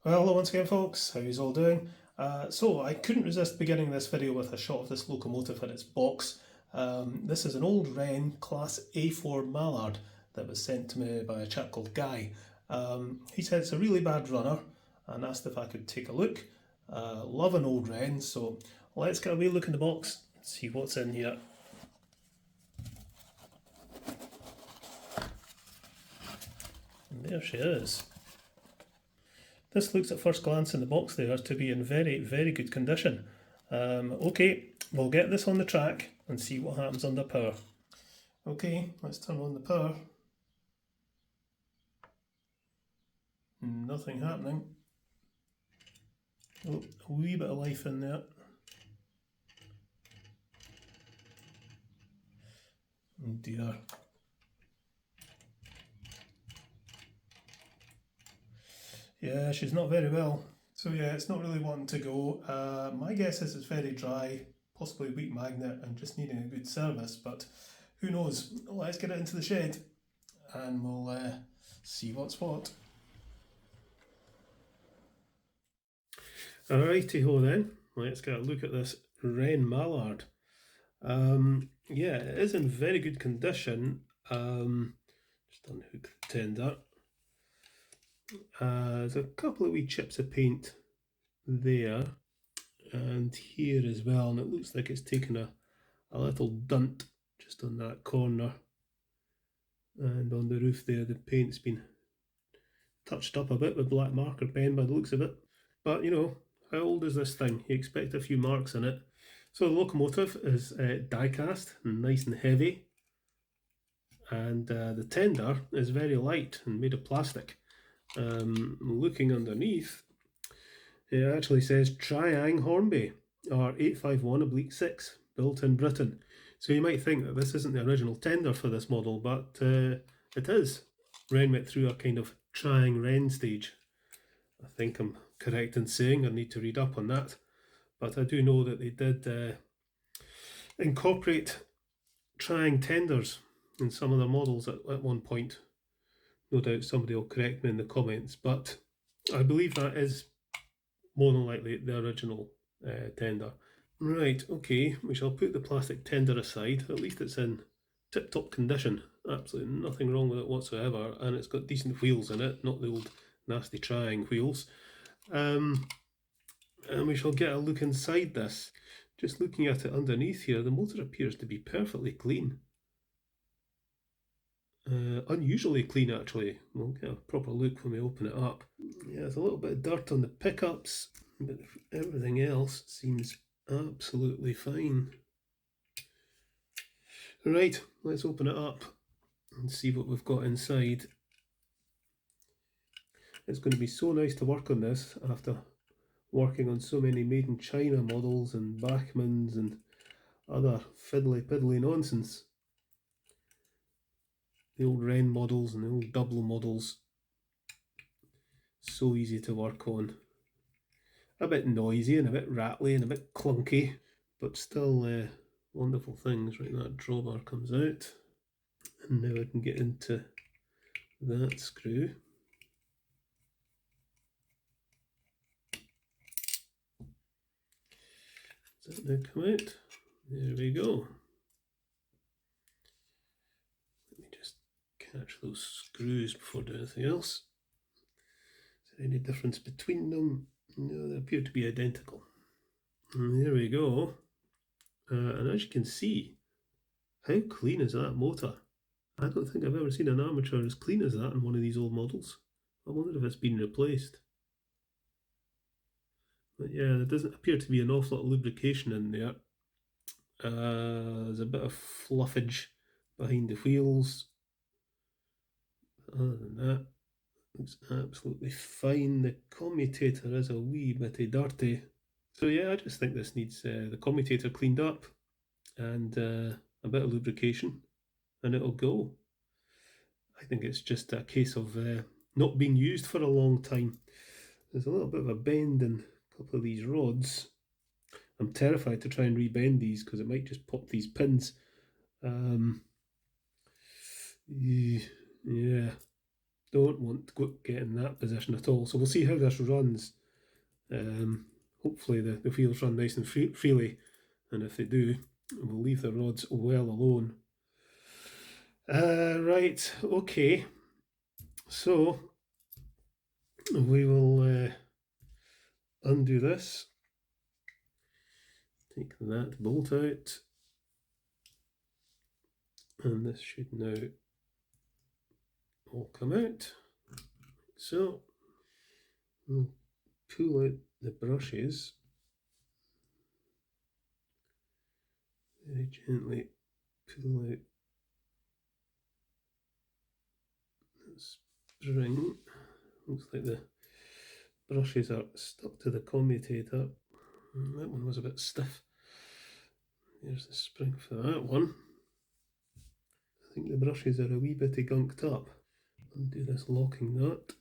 Well, hello once again folks, how you all doing? So I couldn't resist beginning this video with a shot of this locomotive and its box. This is an old Wrenn Class A4 Mallard that was sent to me by a chap called Guy. He said it's a really bad runner and asked if I could take a look. Love an old Wrenn, so let's get a wee look in the box and see what's in here. And there she is. This looks at first glance in the box there to be in very, very good condition. Okay, we'll get this on the track and see what happens under power. Okay, let's turn on the power. Nothing happening. Oh, a wee bit of life in there. Oh dear. Yeah, she's not very well. So yeah, it's not really wanting to go. My guess is it's very dry, possibly weak magnet and just needing a good service, but who knows. Let's get it into the shed and we'll see what's what. Alrighty ho then, let's get a look at this Wrenn Mallard. Yeah, it is in very good condition. Just unhook the tender. There's a couple of wee chips of paint there and here as well, and it looks like it's taken a little dunt just on that corner, and on the roof there the paint's been touched up a bit with black marker pen by the looks of it. But you know, how old is this thing? You expect a few marks in it. So the locomotive is die cast and nice and heavy, and the tender is very light and made of plastic. Looking underneath, it actually says Triang Hornby, or 851/6, built in Britain. So you might think that this isn't the original tender for this model, but it is. Wrenn went through a kind of trying Wrenn stage. I think I'm correct in saying, I need to read up on that. But I do know that they did incorporate trying tenders in some of their models at one point. No doubt somebody will correct me in the comments, but I believe that is more than likely the original tender. Right, okay, we shall put the plastic tender aside. At least it's in tip-top condition. Absolutely nothing wrong with it whatsoever, and it's got decent wheels in it, not the old nasty trying wheels. And we shall get a look inside this. Just looking at it underneath here, the motor appears to be perfectly clean. Unusually clean actually. We'll get a proper look when we open it up. Yeah, there's a little bit of dirt on the pickups, but everything else seems absolutely fine. Right, let's open it up and see what we've got inside. It's going to be so nice to work on this after working on so many made in China models and Bachmans and other fiddly-piddly nonsense. The old Wrenn models and the old double models. So easy to work on. A bit noisy and a bit rattly and a bit clunky, but still wonderful things. Right, that drawbar comes out. And now I can get into that screw. Does that now come out? There we go. Let me just catch those screws before doing anything else. Is there any difference between them? No, they appear to be identical. And there we go. And as you can see, how clean is that motor? I don't think I've ever seen an armature as clean as that in one of these old models. I wonder if it's been replaced. But yeah, there doesn't appear to be an awful lot of lubrication in there. There's a bit of fluffage behind the wheels. Other than that, looks absolutely fine. The commutator is a wee bit dirty. So yeah, I just think this needs the commutator cleaned up and a bit of lubrication and it'll go. I think it's just a case of not being used for a long time. There's a little bit of a bend in a couple of these rods. I'm terrified to try and rebend these because it might just pop these pins. Yeah, Don't want to get in that position at all. So we'll see how this runs. Hopefully the wheels run nice and freely, and if they do, we'll leave the rods well alone. Right, okay. So we will undo this. Take that bolt out, and this should now all come out. So we'll pull out the brushes very gently. Pull out the spring. Looks like the brushes are stuck to the commutator. That one was a bit stiff. There's the spring for that one. I think the brushes are a wee bit gunked up. Undo this locking nut.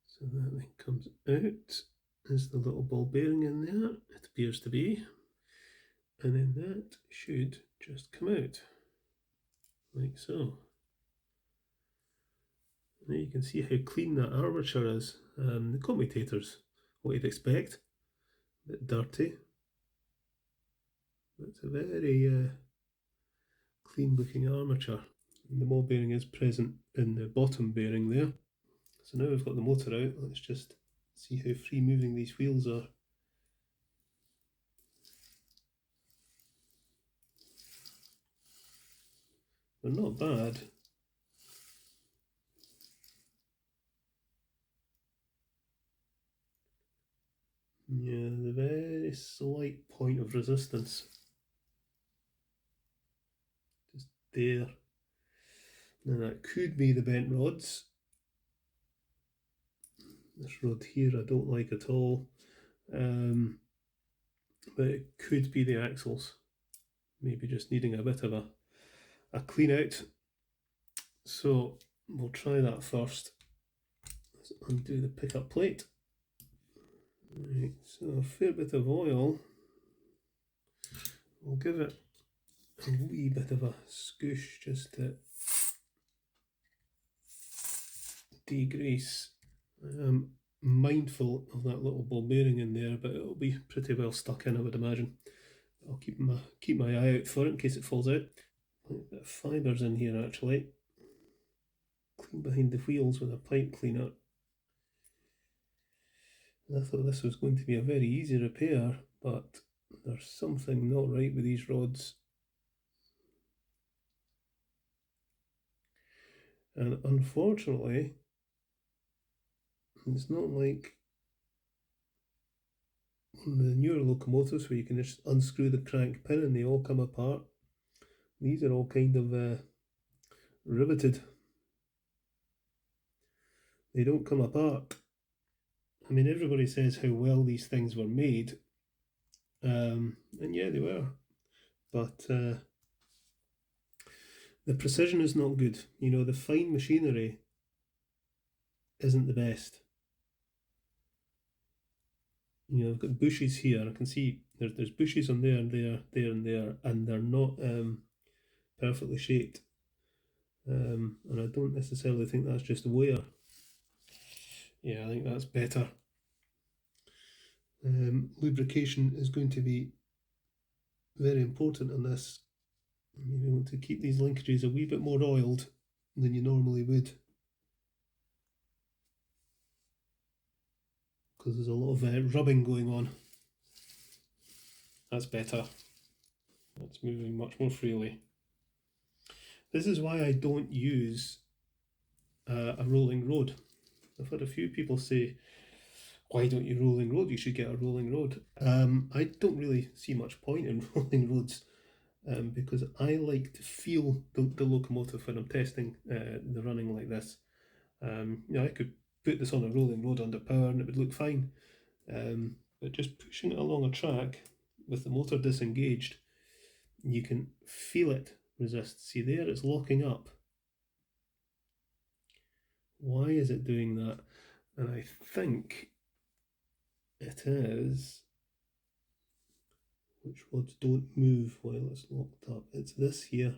So that thing comes out. There's the little ball bearing in there, it appears to be. And then that should just come out, like so. Now you can see how clean that armature is. The commutators, what you'd expect, a bit dirty. But it's a very clean looking armature. And the ball bearing is present in the bottom bearing there. So now we've got the motor out, let's just see how free moving these wheels are. They're not bad. Yeah, the very slight point of resistance. Just there. Now that could be the bent rods. This rod here I don't like at all. But it could be the axles. Maybe just needing a bit of a clean out. So we'll try that first. Let's undo the pickup plate. Right, so a fair bit of oil. We'll give it a wee bit of a scoosh just to degrease. I am mindful of that little ball bearing in there, but it'll be pretty well stuck in, I would imagine. I'll keep my eye out for it in case it falls out. A bit of fibres in here actually. Clean behind the wheels with a pipe cleaner. I thought this was going to be a very easy repair, but there's something not right with these rods. And unfortunately, it's not like on the newer locomotives where you can just unscrew the crank pin and they all come apart. These are all kind of riveted. They don't come apart. I mean, everybody says how well these things were made, and yeah, they were, but the precision is not good. You know, the fine machinery isn't the best. You know, I've got bushes here. I can see there's bushes on there and there, and there, and they're not perfectly shaped. And I don't necessarily think that's just wear. Yeah, I think that's better. Lubrication is going to be very important on this. You want to keep these linkages a wee bit more oiled than you normally would, because there's a lot of rubbing going on. That's better. That's moving much more freely. This is why I don't use a rolling road. I've had a few people say, why don't you rolling road? You should get a rolling road. I don't really see much point in rolling roads because I like to feel the locomotive when I'm testing the running like this. You know, I could put this on a rolling road under power and it would look fine. But just pushing it along a track with the motor disengaged, you can feel it resist. See there, it's locking up. Why is it doing that? And I think it is, which rods don't move while it's locked up. It's this here.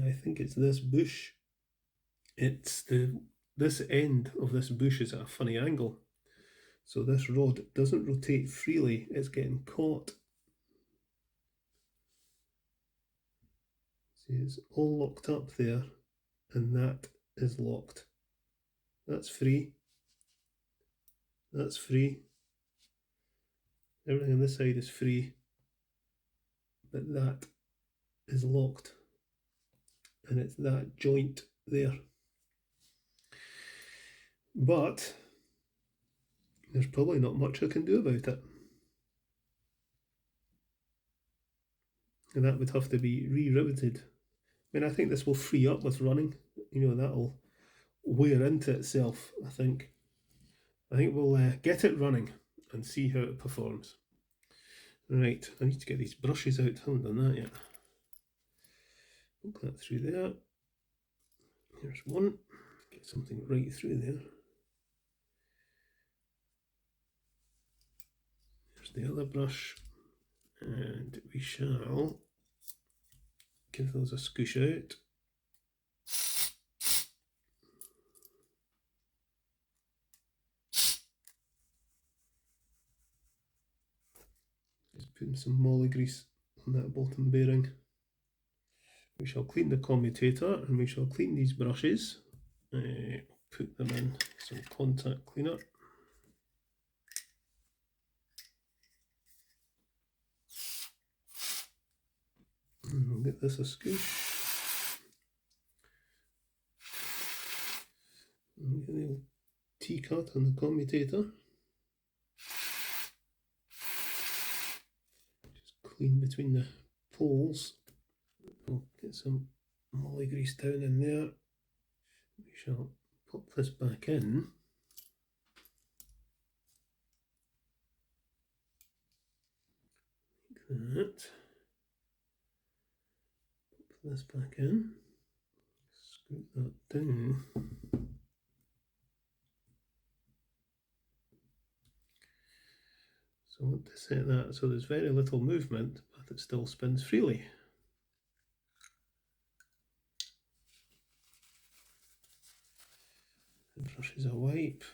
I think it's this bush. It's this end of this bush is at a funny angle. So this rod doesn't rotate freely, it's getting caught. See, it's all locked up there, and that is locked. That's free. That's free. Everything on this side is free, but that is locked. And it's that joint there. But there's probably not much I can do about it. And that would have to be re-riveted. I mean, I think this will free up with running. You know, that'll wear into itself, I think. I think we'll get it running and see how it performs. Right, I need to get these brushes out. I haven't done that yet. Poke that through there. Here's one. Get something right through there. Here's the other brush. And we shall give those a scoosh out. Just putting some moly grease on that bottom bearing. We shall clean the commutator and we shall clean these brushes. Put them in some contact cleaner. And we'll get this a scoosh. And get the old T-cut on the commutator. Just clean between the poles. We'll get some moly grease down in there. We shall pop this back in. Like that. Pop this back in. Scoot that down. So I want to set that so there's very little movement, but it still spins freely. The brush is a wipe.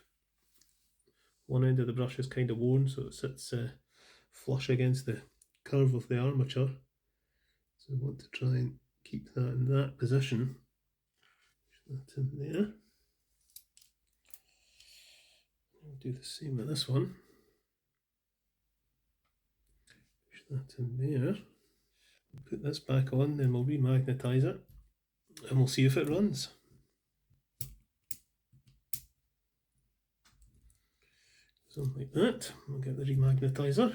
One end of the brush is kind of worn, so it sits flush against the curve of the armature. So I want to try and keep that in that position. Push that in there. I'll do the same with this one. Push that in there. Put this back on, then we'll remagnetise it, and we'll see if it runs. Something like that. We'll get the remagnetizer.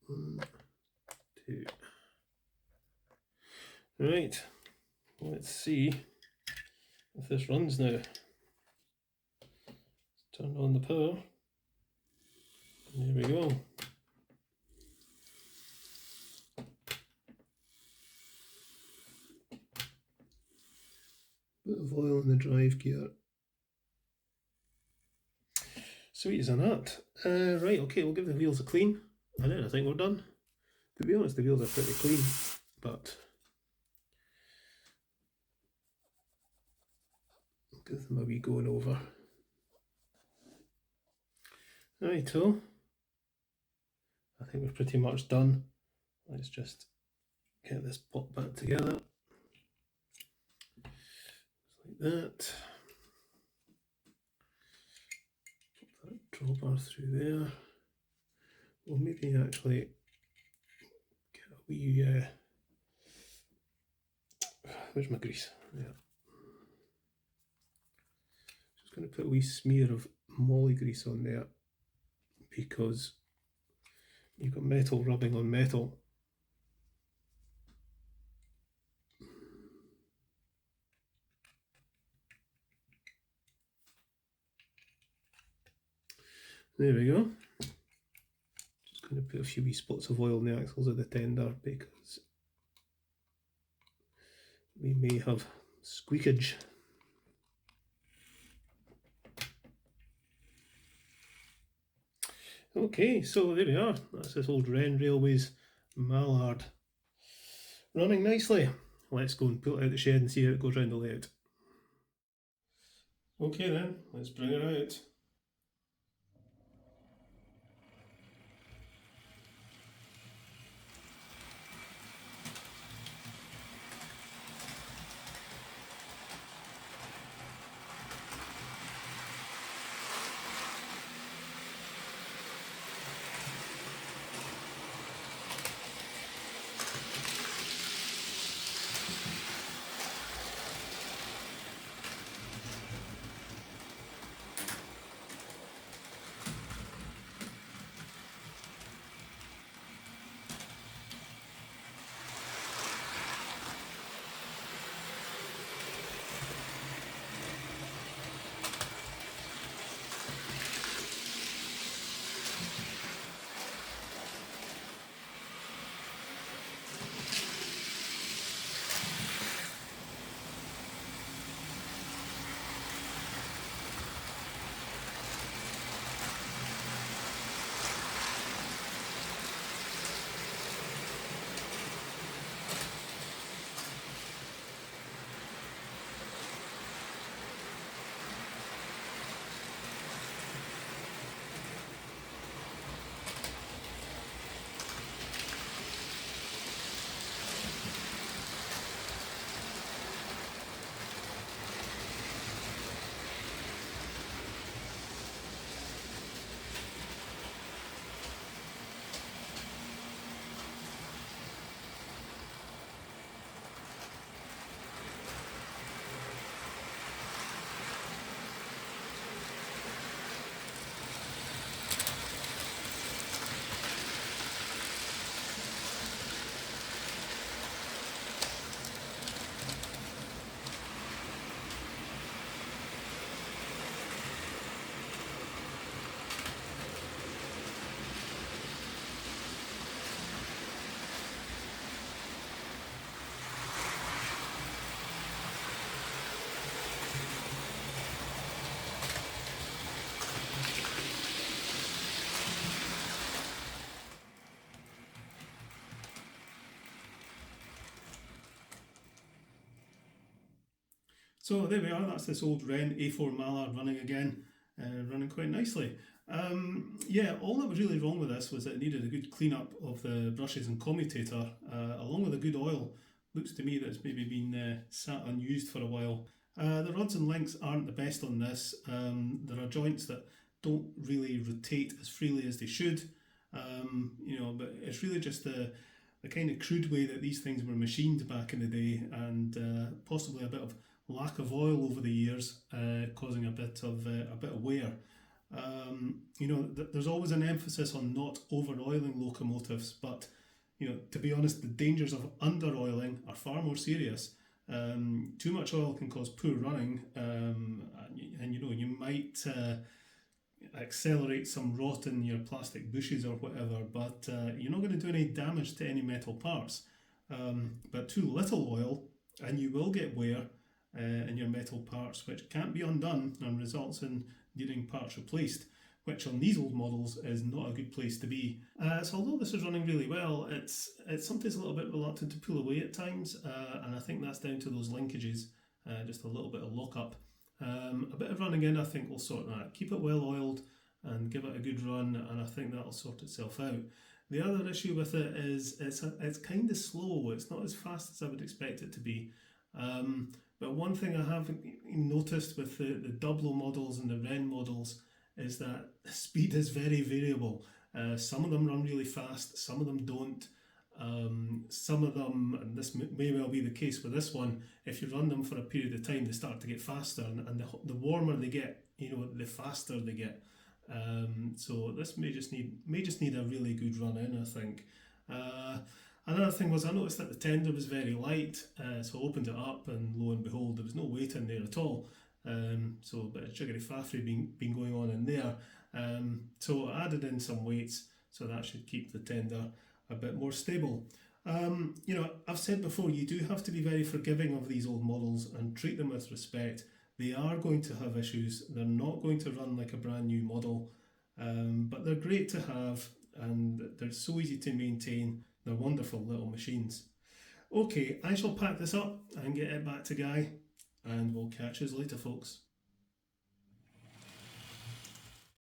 1, 2. Right, let's see if this runs now. Let's turn on the power. There we go. Bit of oil in the drive gear. Sweet as a nut. Right, okay, we'll give the wheels a clean, and then I think we're done. To be honest, the wheels are pretty clean, but I'll give them a wee going over. Righto. I think we're pretty much done. Let's just get this pop back together. Just like that. Put that drawbar through there. We'll maybe actually get a wee, where's my grease? Yeah. Just going to put a wee smear of moly grease on there, because you've got metal rubbing on metal. There we go. Just going to put a few wee spots of oil in the axles of the tender, because we may have squeakage. Okay, so there we are. That's this old Wrenn Railways Mallard running nicely. let's go and pull it out the shed and see how it goes around the layout. Okay then, let's bring her out. So there we are, that's this old Wrenn A4 Mallard running again, running quite nicely. Yeah, all that was really wrong with this was that it needed a good clean up of the brushes and commutator, along with a good oil. Looks to me that it's maybe been sat unused for a while. The rods and links aren't the best on this. There are joints that don't really rotate as freely as they should, but it's really just the kind of crude way that these things were machined back in the day, and possibly a bit of lack of oil over the years, causing a bit of wear. There's always an emphasis on not over oiling locomotives, but to be honest, the dangers of under oiling are far more serious. Too much oil can cause poor running, and you might accelerate some rot in your plastic bushes or whatever, but you're not going to do any damage to any metal parts. But too little oil and you will get wear in your metal parts, which can't be undone and results in needing parts replaced, which on these old models is not a good place to be. So although this is running really well, it's sometimes a little bit reluctant to pull away at times, and I think that's down to those linkages, just a little bit of lockup. A bit of running in I think will sort that. Keep it well oiled and give it a good run, and I think that'll sort itself out. The other issue with it is it's kind of slow. It's not as fast as I would expect it to be. But one thing I have noticed with the Doblo models and the Wrenn models is that speed is very variable. Some of them run really fast, some of them don't. Some of them, and this may well be the case with this one, if you run them for a period of time, they start to get faster, and the warmer they get, the faster they get. So this may just need a really good run in, I think. Another thing was I noticed that the tender was very light, so I opened it up and lo and behold there was no weight in there at all. So a bit of jiggery faffery been going on in there. So I added in some weights, so that should keep the tender a bit more stable. I've said before, you do have to be very forgiving of these old models and treat them with respect. They are going to have issues, they're not going to run like a brand new model, but they're great to have and they're so easy to maintain. They're wonderful little machines. Okay, I shall pack this up and get it back to Guy, and we'll catch us later, folks.